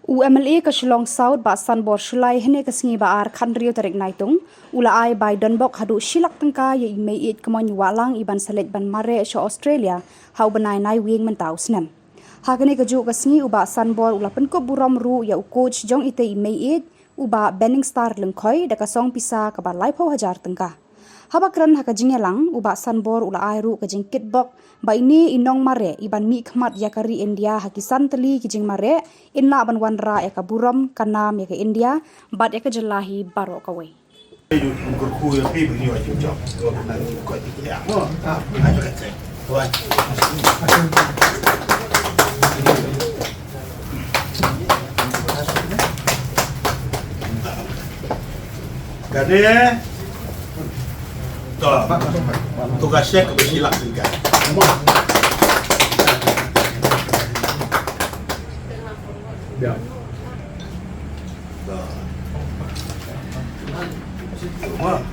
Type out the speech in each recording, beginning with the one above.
UMLA ka Shillong South ba Sanbor Shulai hene ka singi ba ar khan rio tarik naitung ula ai by Donbok hadu shilak tangka ye imei it kamon walang iban salet ban mare sha Australia hau banai nai wing mentau snem hagane ka ju ka singi uba Sanbor ula pen ko buram ru ya coach jong ite imei it uba Benning Star lengkhoi da ka song pisa ka ba laipo hajar tangka habakran haka jingelang uba Sanbor ula ai ru ka jing kitbok ba ini inong mare iban mi khmat yakari India hakisan teli kijing mare inla ban wanra ya ka buram kanam ya ka India bat ya ka jelahi baro ka we tugasnya kebersilan juga. Ya. Semua.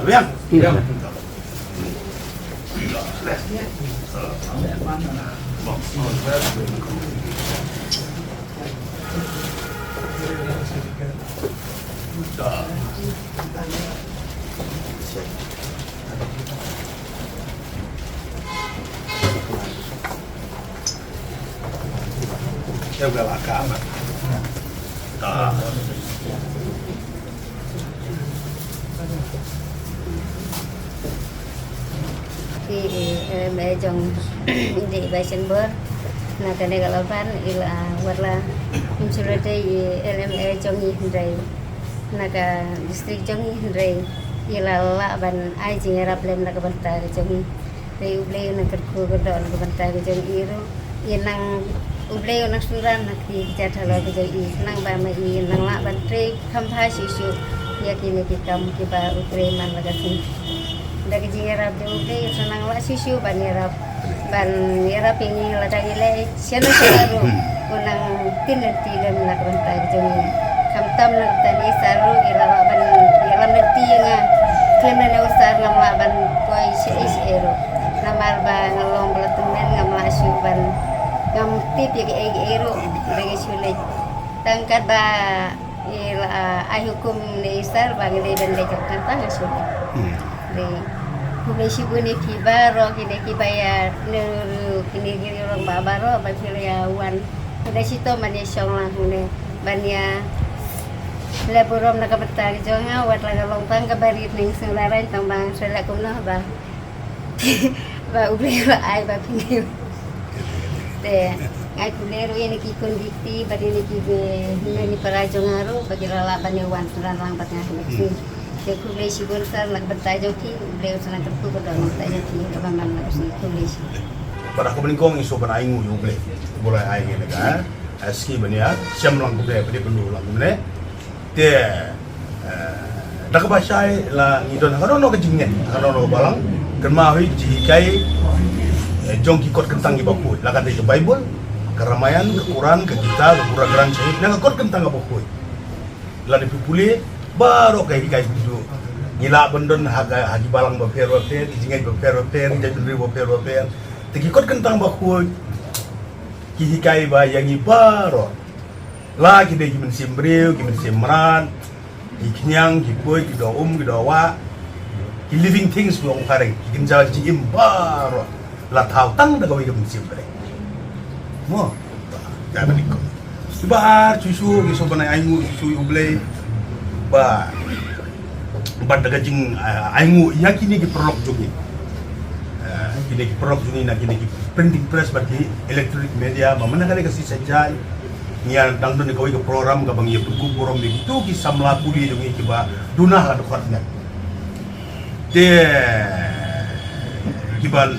Abiang. Iya. Saya udah laka amat. Mẹ chồng đi về sân bờ là cái này là ban là hoặc là insurance LMA chồng gì rồi là cái district chồng gì rồi là ban ai chỉ ngarap lem là cái ban tay chồng rồi ublay na kerku kedon cái ban tay chồng iru nang ublay nang suran nak di jathala ke joi nang ba mai nang la ban tre kham tha sisu ya kini kita kiba ukreman la gasin dari jingarap de ublay sanang la sisu ban yarap ini la dangile siano saru unang tinan la ban tay joi kham tam na tani saru ila ban yalam neti nga klem na usar ngam la ban koi is ero namar ba ngalong belatumen ngam la suban ngam tip ya ero dengan sulit tangkat ba ai hukum ni sar ba ngile ben lejak tantang sulit de kumesi bune kiba ro kini kibaya nuru kini orang babaro ba filia wan ada sito mane song lah hune banya leburom nak betang jonga wat la lontang ka barit ning selaran tambang sela kumna ba ba ubri ai ba pingi de ai kulero ini ki konditi bagi ni para jongaro bagi lalaban yang wan suran lang patnya ni de kulay si bolsar nak betay joki beliau sanang terpu ko dong betay joki kabangan nak si kulay si Para ko belingkong iso pa naingu yung ble bulay ay ngene ka aski bania siam lang ko ble pwede pendu lang mene te nakabasay la ngidon karono ka jingen karono balang kenmahi jikai jong kikot kentang ibakut la kata Bible keramaian ke Quran ke kita ke pura-geran syahid nang kikot kentang ibakut la dipupuli baru kayak hikai bidu ngila bendon hagi balang baper jingai baper jadi baper te kikot kentang bakut ki hikai ba yang ibaro la ki de gimen simbreu gimen simran iknyang kipoy kidowa ki living things buang kareng kinjal ji imbaro la thau tang da gawi gimen simbre mo ya benikko subar cusu giso banai aingu susu ublay ba daga jing aingu yakini ki prolog jogi kini ki prolog jogi na kini ki printing press bagi electronic media mamana kali kasi sajai ngian dang don gawi ke program ka bang ye buku borom ni tu ki samla puli jogi ki ba dunah la dokatnya de kibal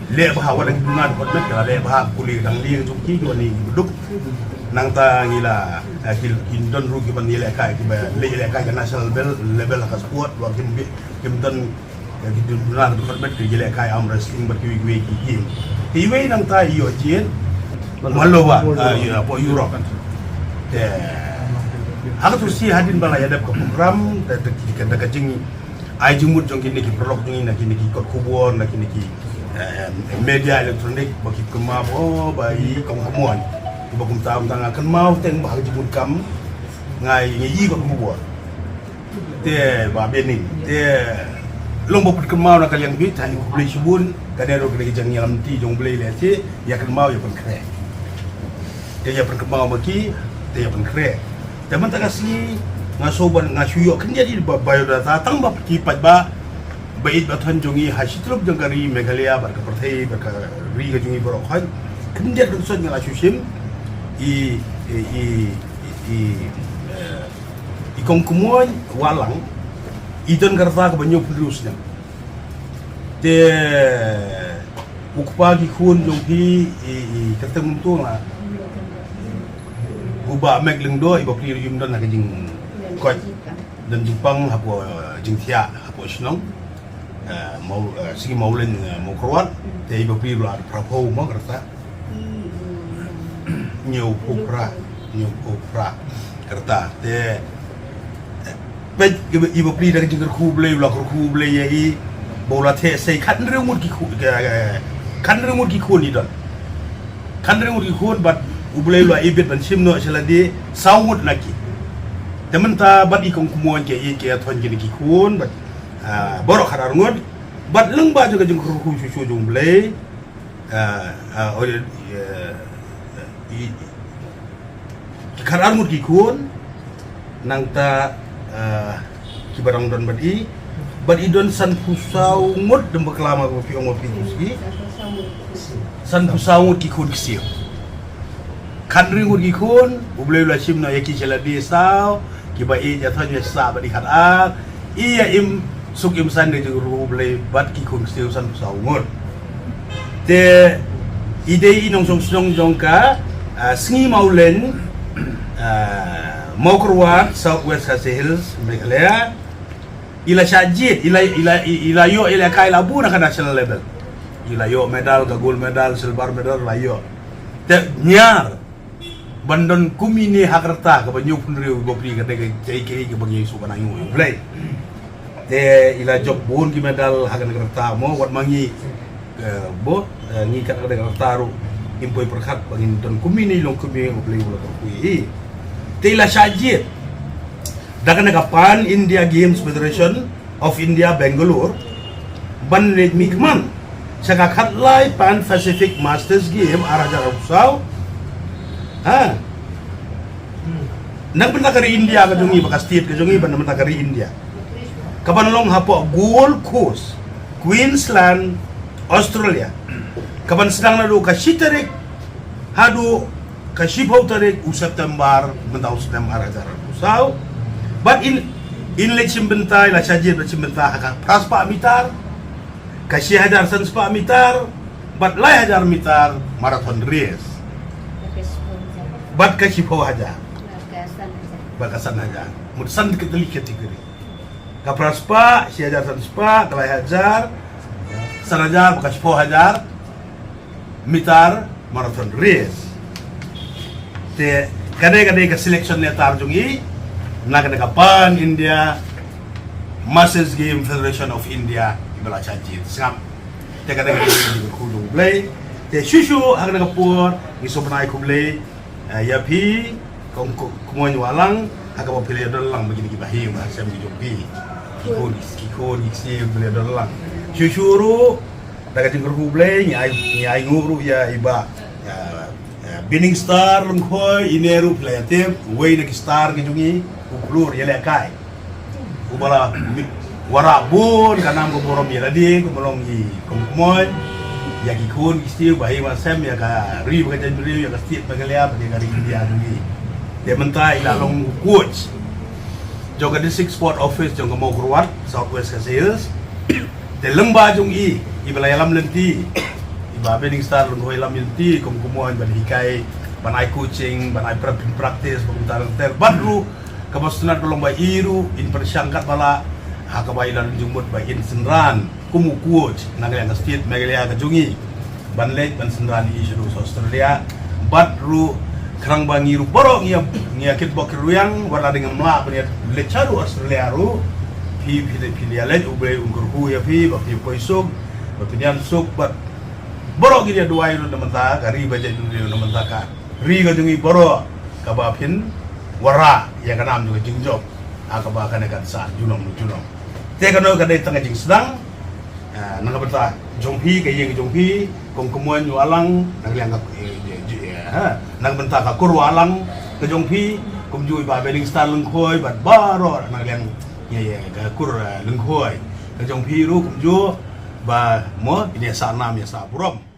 le ba wala dunah dokatnya kala le ba puli dang li jogi ki wani duk nang ta ngila kindon rugi ban nilai kai le kai national level ka sport wa kimdon gitu dunar tu permet ke nilai kai am wrestling berkiwi kiwi nang ta iyo jin malo ba po Europe hak tu si hadin bala ya dap program da kajing ai jumut jong kini ki prolog jong ina kini ki kot kubon na kini ki media elektronik bagi kemau bai kong kemuan ibu kum tahu tentang akan mau teng bah jumut kam ngai ngi kot kubon te ba bening te long boput kemau na kalian bit hani ku beli subun kadero kene jang nyalam ti jong beli le ti ya kemau ya pen kre te ya pen kemau maki te ya pen kre te man tak asli ngasoban ngasuyo kan jadi biodata tang ba kipat ba bait ba than jongi hasitrup jangkari Meghalaya bar ka parthai bar ka ri ga jongi bro khan kan dia rusot ngala susim i kong kumuan walang idon karta ka banyo plus na te ukpagi khun jongki ketemu tu la uba megleng do iba pri yum don na jing kot dan Jepang hapo jingtia hapo snong mau sigi maulen mau keluar te iba pri la prapo mo karta nyau upra karta te pej iba pri dari jingker ku blei la ku blei ye bola the sei kan remut ki ku ni don kan remut ki ku bat ublei lo ibet ban simno seladi saumut lagi temen ta bat ikong kumuan ke thon ki kun bat borok harar ngot bat leng ba juga jingker ku su jung blei karar mut ki kun nang ta kibarang don badi don san pusau ngot dem beklama ko pi ongo pi uski san pusau ngot ki kun kisio kan ring ngot ki kun ublei la sim na yaki seladi sao ki ba ja thanya sa badi khat a iya im suk im san de ru ublei bat ki kun kisio san pusau ngot te ide inong song jongka singi maulen mau keluar Southwest Khasi Hills Meghalaya ila syajid ila yo ila kai labu na national level ila yo medal ka gold medal silver medal layo te nyar bandon kumini hakarta ka banyu punriu gopri ka te kai ka banyu su kana ngu play te ila job bun ki medal hakan karta mo wat mangi bo ngi ka karta ru impoi perkhat bangin don kumini long kumini play ulo kui Tila Shajid dakan nagapan India Games Federation of India Bangalore ban mikman sa kakatlay Pan Pacific Masters Game arajar usau nagbenta kari India ka jungi baka state ka jungi ban nagbenta kari India kapan long hapo Gold Coast Queensland Australia kapan sedang nado ka Shitarik hadu kasipau tarik September mentau September arajar usau but in lechim bentai la sajid lechim bentai haka praspa mitar kasih hajar sanspa mitar but lai hajar mitar marathon race but kasipau hajar bakasan hajar mudsan keteli kategori ka praspa si hajar sanspa kalai hajar sanajar kasipau hajar mitar marathon race te kadai ka selection le tar jungi naga Pan India Masters Game Federation of India ibala chaji singam te kadai ka ku dung play te shushu aga naga pur isobnai ku play ya pi kong kumoy walang aga ba pili dolang begini ki bahim asam di jopi kikon isi pili dolang shushu ru daga jingkur ku play nyai nguru ya iba Bining star lungkhoy ineru playatim way na star kijungi uklur yele kai ubala warabun kanam ko borom yeladi ko molong i kumkumoy yaki kun istiu bahi masem ya ka ri ka janjuri ya ka stit Meghalaya pati kari India dungi de mentai la long coach joga district sport office jong mau keluar Southwest Khasi Hills de lengba jungi ibala yalam lenti Bening star lungkhoy lam yunti kumuan ban hikai banai coaching banai practice pemutaran ter badru kabastunat lomba iru in persangkat bala hakabai lan jumut ba in senran kumu coach naga yang state Meghalaya ka jungi ban lek ban senran i seru Australia badru kerang bangiru borok ngia kitbok ruyang wala dengan mla ban lecharu Australia ru pi alet ubre ungkur ya pi ba pi poisuk ba tunyan suk ba borok gini dua itu namenta kari baca itu namenta ka ri ga jungi borok ka ba pin wara ya kanam juga jingjob aka ba kana kan sa junom te kano ka dai tanga jing sedang nang berta jongpi ka yeng jongpi kong kemuan yu alang nang liang ka nang benta ka kur alang ka jongpi kum jui ba beling star lengkhoi bat baro nang liang ye ka kur lengkhoi ka jongpi ru kum ju ba mo ini sa nam ya sa burom